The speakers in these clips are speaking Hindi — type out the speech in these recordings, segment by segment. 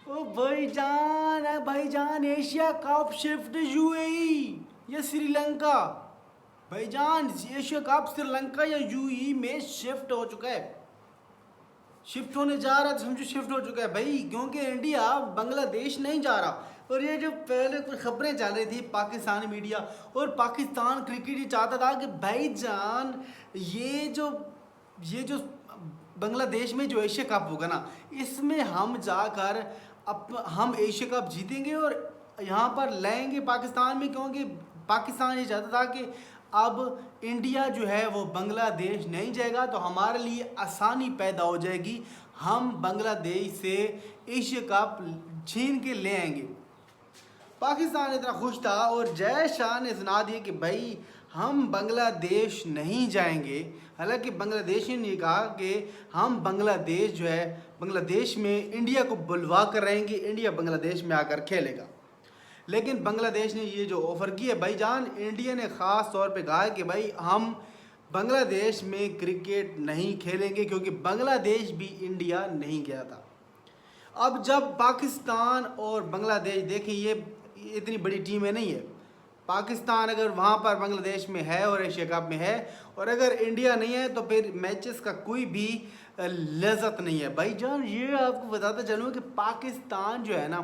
ओ भाईजान एशिया कप शिफ्ट यूएई या श्रीलंका। भाईजान एशिया कप श्रीलंका या यूएई में शिफ्ट हो चुका है, शिफ्ट होने जा रहा है, समझो शिफ्ट हो चुका है भाई, क्योंकि इंडिया बांग्लादेश नहीं जा रहा। और ये जो पहले कुछ खबरें चल रही थी पाकिस्तानी मीडिया और पाकिस्तान क्रिकेट ये चाहता था कि भाईजान ये जो बांग्लादेश में जो एशिया कप होगा ना, इसमें हम जाकर हम एशिया कप जीतेंगे और यहाँ पर लाएंगे पाकिस्तान में, क्योंकि पाकिस्तान ये चाहता था कि अब इंडिया जो है वो बांग्लादेश नहीं जाएगा तो हमारे लिए आसानी पैदा हो जाएगी, हम बांग्लादेश से एशिया कप छीन के ले आएंगे। पाकिस्तान इतना खुश था और जय शाह ने सुना दिया कि भाई हम बांग्लादेश नहीं जाएंगे। हालांकि बांग्लादेश ने कहा कि हम बांग्लादेश जो है बांग्लादेश में इंडिया को बुलवा कर रहेंगे, इंडिया बांग्लादेश में आकर खेलेगा। लेकिन बांग्लादेश ने ये जो ऑफ़र की है भाईजान, इंडिया ने ख़ास तौर पे कहा है कि भाई हम बांग्लादेश में क्रिकेट नहीं खेलेंगे, क्योंकि बांग्लादेश भी इंडिया नहीं गया था। अब जब पाकिस्तान और बांग्लादेश, देखिए ये इतनी बड़ी टीमें नहीं है, पाकिस्तान अगर वहाँ पर बांग्लादेश में है और एशिया कप में है, और अगर इंडिया नहीं है तो फिर मैचेस का कोई भी लज़्ज़त नहीं है भाईजान। ये आपको बताता चलूँ कि पाकिस्तान जो है ना,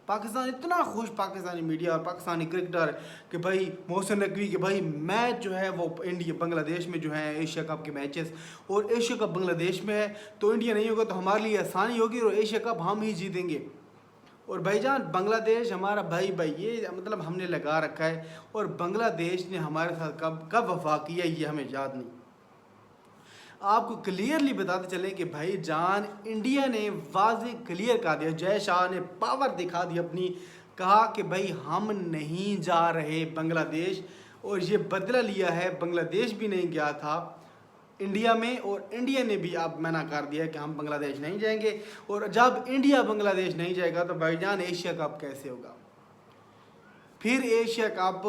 पाकिस्तान इतना खुश, पाकिस्तानी मीडिया और पाकिस्तानी क्रिकेटर कि भाई मोहसिन नकवी कि भाई मैच जो है वो इंडिया बांग्लादेश में जो है एशिया कप के मैचेस, और एशिया कप बांग्लादेश में है तो इंडिया नहीं होगा तो हमारे लिए आसानी होगी और एशिया कप हम ही जीतेंगे। और भाईजान बांग्लादेश हमारा भाई ये मतलब हमने लगा रखा है, और बांग्लादेश ने हमारे साथ कब कब वफा किया ये हमें याद नहीं। आपको क्लियरली बताते चले कि भाईजान इंडिया ने वाज़े क्लियर कर दिया, जय शाह ने पावर दिखा दी अपनी, कहा कि भाई हम नहीं जा रहे बांग्लादेश, और ये बदला लिया है। बांग्लादेश भी नहीं गया था इंडिया में, और इंडिया ने भी अब मना कर दिया कि हम बांग्लादेश नहीं जाएंगे। और जब इंडिया बांग्लादेश नहीं जाएगा तो भाईजान एशिया कप कैसे होगा? फिर एशिया कप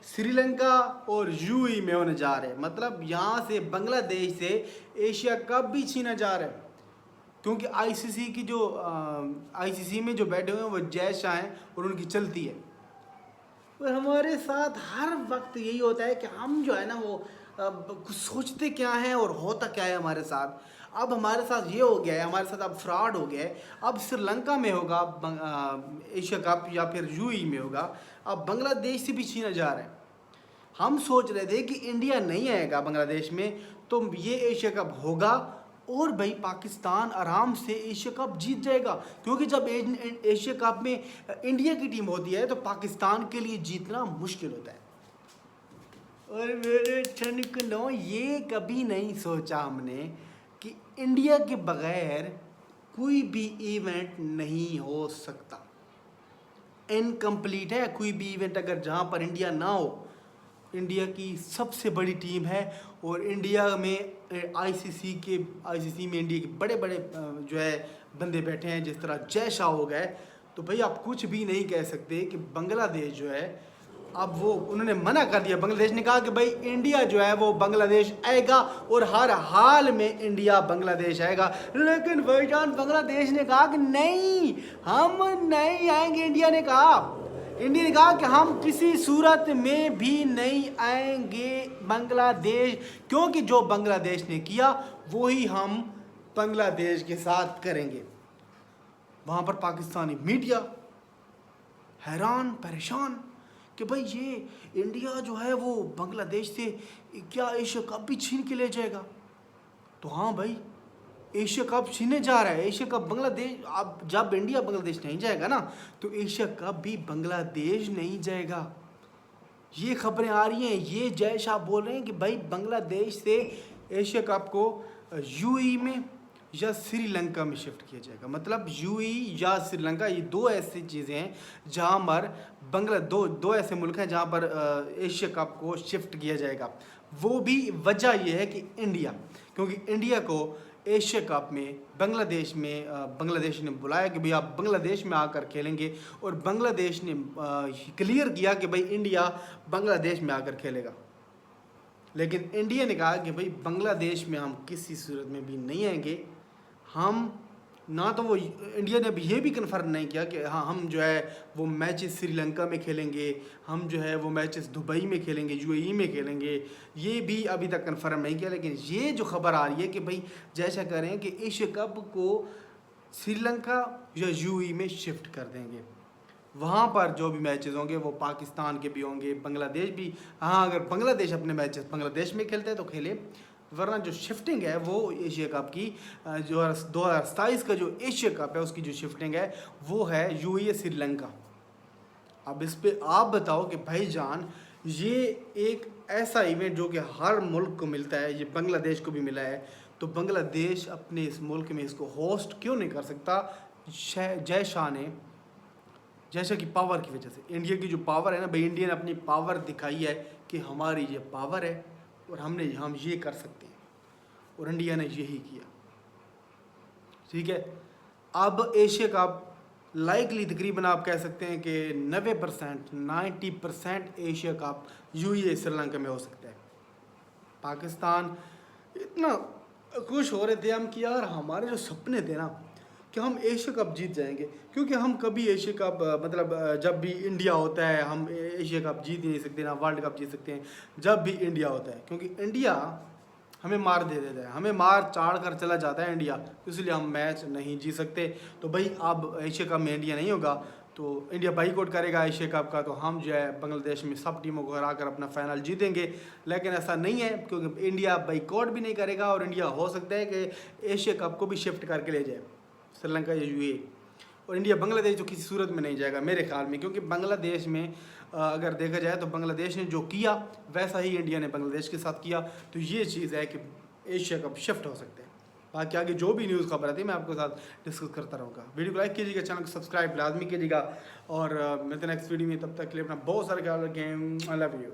श्रीलंका और यूएई में होने जा रहे हैं, मतलब यहाँ से बांग्लादेश से एशिया कप भी छीना जा रहा है, क्योंकि आईसीसी की जो आईसीसी में जो बैठे हुए हैं वो जय शाह हैं और उनकी चलती है। और हमारे साथ हर वक्त यही होता है कि हम जो है ना वो कुछ सोचते क्या हैं और होता क्या है हमारे साथ। अब हमारे साथ ये हो गया है, हमारे साथ अब फ्रॉड हो गया है। अब श्रीलंका में होगा एशिया कप या फिर यूएई में होगा, अब बांग्लादेश से भी छीना जा रहा है। हम सोच रहे थे कि इंडिया नहीं आएगा बांग्लादेश में तो ये एशिया कप होगा और भाई पाकिस्तान आराम से एशिया कप जीत जाएगा, क्योंकि जब एशिया कप में इंडिया की टीम होती है तो पाकिस्तान के लिए जीतना मुश्किल होता है। और मेरे ठनकनों, ये कभी नहीं सोचा हमने कि इंडिया के बगैर कोई भी इवेंट नहीं हो सकता, इनकम्प्लीट है कोई भी इवेंट अगर जहाँ पर इंडिया ना हो। इंडिया की सबसे बड़ी टीम है और इंडिया में आईसीसी में इंडिया के बड़े बड़े जो है बंदे बैठे हैं, जिस तरह जय शाह हो गए। तो भाई आप कुछ भी नहीं कह सकते कि बांग्लादेश जो है, अब वो उन्होंने मना कर दिया। बांग्लादेश ने कहा कि भाई इंडिया जो है वो बांग्लादेश आएगा और हर हाल में इंडिया बांग्लादेश आएगा। लेकिन भाईजान बांग्लादेश ने कहा कि नहीं, हम नहीं आएंगे। इंडिया ने कहा कि हम किसी सूरत में भी नहीं आएंगे बांग्लादेश, क्योंकि जो बांग्लादेश ने किया वही हम बांग्लादेश के साथ करेंगे। वहाँ पर पाकिस्तानी मीडिया हैरान परेशान कि भाई ये इंडिया जो है वो बांग्लादेश से क्या एशिया कप भी छीन के ले जाएगा। तो हाँ भाई, एशिया कप छीने जा रहा है, एशिया कप बांग्लादेश। अब जब इंडिया बांग्लादेश नहीं जाएगा ना तो एशिया कप भी बांग्लादेश नहीं जाएगा। ये खबरें आ रही हैं, ये जय शाह बोल रहे हैं कि भाई बांग्लादेश से एशिया कप को यूएई में या श्रीलंका में शिफ्ट किया जाएगा। मतलब यूएई या श्रीलंका, ये दो ऐसी चीज़ें हैं जहाँ पर दो ऐसे मुल्क हैं जहाँ पर एशिया कप को शिफ्ट किया जाएगा। वो भी वजह यह है कि इंडिया, क्योंकि इंडिया को एशिया कप में बांग्लादेश ने बुलाया कि भाई आप बांग्लादेश में आकर खेलेंगे, और बांग्लादेश ने क्लियर किया कि भाई इंडिया बांग्लादेश में आकर खेलेगा। लेकिन इंडिया ने कहा कि भाई बांग्लादेश में हम किसी सूरत में भी नहीं आएंगे, हम ना तो वो इंडिया ने अभी ये भी कन्फर्म नहीं किया कि हाँ हम जो है वो मैचेस श्रीलंका में खेलेंगे, हम जो है वो मैचेस दुबई में खेलेंगे, यूएई में खेलेंगे, ये भी अभी तक कन्फर्म नहीं किया। लेकिन ये जो खबर आ रही है कि भाई जैसा करें कि एशिया कप को श्रीलंका या यूएई में शिफ्ट कर देंगे, वहाँ पर जो भी मैचेस होंगे वो पाकिस्तान के भी होंगे, बांग्लादेश भी। हाँ, अगर बांग्लादेश अपने मैचेस बांग्लादेश में खेलते हैं तो खेले, वरना जो शिफ्टिंग है वो एशिया कप की जो 2027 का जो एशिया कप है उसकी जो शिफ्टिंग है वो है यूएई श्रीलंका। अब इस पे आप बताओ कि भाईजान ये एक ऐसा इवेंट जो कि हर मुल्क को मिलता है, ये बांग्लादेश को भी मिला है, तो बांग्लादेश अपने इस मुल्क में इसको होस्ट क्यों नहीं कर सकता? जय शाह ने जैसा कि पावर की वजह से, इंडिया की जो पावर है ना भाई, इंडिया ने अपनी पावर दिखाई है कि हमारी ये पावर है और हम ये कर सकते हैं, और इंडिया ने यही किया। ठीक है, अब एशिया कप लाइकली तकरीबन आप कह सकते हैं कि 90% एशिया कप यूएई श्रीलंका में हो सकता है। पाकिस्तान इतना खुश हो रहे थे हम कि यार हमारे जो सपने थे ना कि हम एशिया कप जीत जाएंगे, क्योंकि हम कभी एशिया कप मतलब जब भी इंडिया होता है हम एशिया कप जीत नहीं सकते, ना वर्ल्ड कप जीत सकते हैं जब भी इंडिया होता है, क्योंकि इंडिया हमें मार दे देता है, हमें मार चाड़ कर चला जाता है इंडिया, इसलिए हम मैच नहीं जीत सकते। तो भाई अब एशिया कप में इंडिया नहीं होगा तो इंडिया बाईकआउट करेगा एशिया कप का, तो हम जो है बांग्लादेश में सब टीमों को हरा कर अपना फाइनल जीतेंगे। लेकिन ऐसा नहीं है, क्योंकि इंडिया बाईकआउट भी नहीं करेगा और इंडिया हो सकता है कि एशिया कप को भी शिफ्ट करके ले जाए श्रीलंका या यूएई, और इंडिया बांग्लादेश तो किसी सूरत में नहीं जाएगा मेरे ख्याल में, क्योंकि बांग्लादेश में अगर देखा जाए तो बांग्लादेश ने जो किया वैसा ही इंडिया ने बांग्लादेश के साथ किया, तो ये चीज़ है कि एशिया कप शिफ्ट हो सकते हैं। बाकी आगे जो भी न्यूज़ खबर आती है मैं आपके साथ डिस्कस करता रहूँगा। वीडियो को लाइक कीजिएगा, चैनल को सब्सक्राइब लाजमी कीजिएगा, और मिलते हैं नेक्स्ट वीडियो में। तब तक के लिए अपना बहुत सारा ख्याल रखें। I love you.